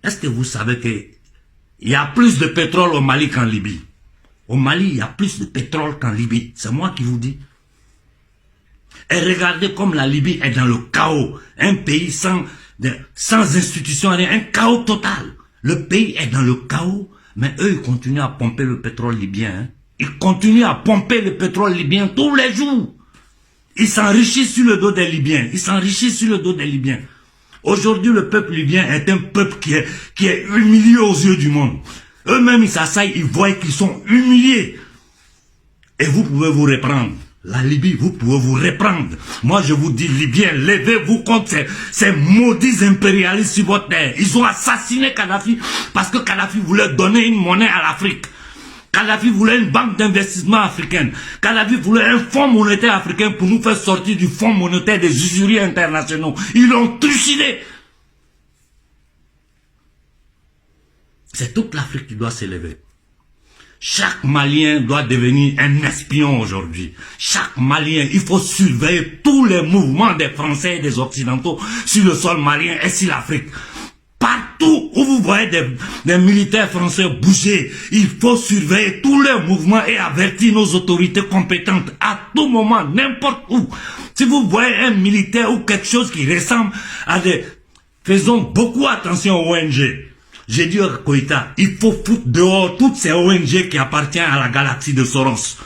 Est-ce que vous savez qu'il y a plus de pétrole au Mali qu'en Libye? Au Mali, il y a plus de pétrole qu'en Libye. C'est moi qui vous dis. Et regardez comme la Libye est dans le chaos. Un pays sans institutions, un chaos total. Le pays est dans le chaos, mais eux, ils continuent à pomper le pétrole libyen. Hein. Ils continuent à pomper le pétrole libyen tous les jours. Ils s'enrichissent sur le dos des Libyens. Ils s'enrichissent sur le dos des Libyens. Aujourd'hui, le peuple libyen est un peuple qui est humilié aux yeux du monde. Eux-mêmes, ils s'assaillent, ils voient qu'ils sont humiliés. Et vous pouvez vous reprendre. La Libye, vous pouvez vous reprendre. Moi, je vous dis, Libyens, levez-vous contre ces maudits impérialistes sur votre terre. Ils ont assassiné Kadhafi parce que Kadhafi voulait donner une monnaie à l'Afrique. Kadhafi voulait une banque d'investissement africaine. Kadhafi voulait un fonds monétaire africain pour nous faire sortir du fonds monétaire des usuriers internationaux. Ils l'ont trucidé. C'est toute l'Afrique qui doit s'élever. Chaque Malien doit devenir un espion aujourd'hui. Chaque Malien, il faut surveiller tous les mouvements des Français et des Occidentaux sur le sol malien et sur l'Afrique. Partout où vous voyez des militaires français bouger, il faut surveiller tous les mouvements et avertir nos autorités compétentes à tout moment, n'importe où. Si vous voyez un militaire ou quelque chose qui ressemble à des... Faisons beaucoup attention aux ONG. J'ai dit à Koïta, il faut foutre dehors toutes ces ONG qui appartiennent à la galaxie de Soros.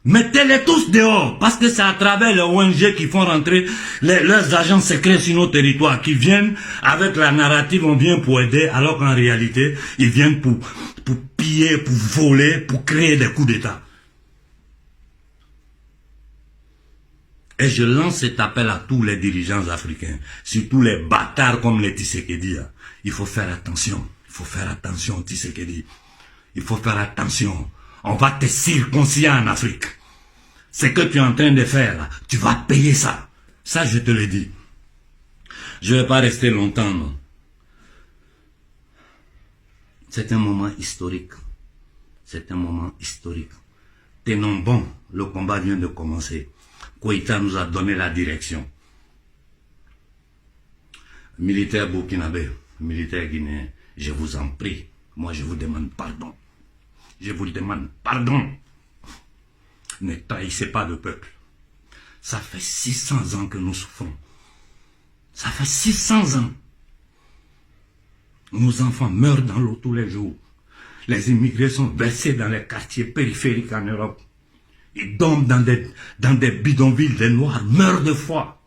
Mettez-les tous dehors, parce que c'est à travers les ONG qui font rentrer leurs agents secrets sur nos territoires, qui viennent avec la narrative, on vient pour aider, alors qu'en réalité, ils viennent pour piller, pour voler, pour créer des coups d'État. Et je lance cet appel à tous les dirigeants africains, surtout les bâtards comme les Tshisekedi. Il faut faire attention. Il faut faire attention, Tshisekedi. Il faut faire attention. On va te circoncire en Afrique. Ce que tu es en train de faire, là, tu vas payer ça. Ça, je te le dis. Je ne vais pas rester longtemps, non. C'est un moment historique. C'est un moment historique. Tenons bon, le combat vient de commencer. Koïta nous a donné la direction. Militaire burkinabé, militaire guinéen, je vous en prie, moi je vous demande pardon. Je vous demande pardon. Ne trahissez pas le peuple. Ça fait 600 ans que nous souffrons. Ça fait 600 ans. Nos enfants meurent dans l'eau tous les jours. Les immigrés sont versés dans les quartiers périphériques en Europe. Ils dorment dans des bidonvilles, des Noirs meurent de froid.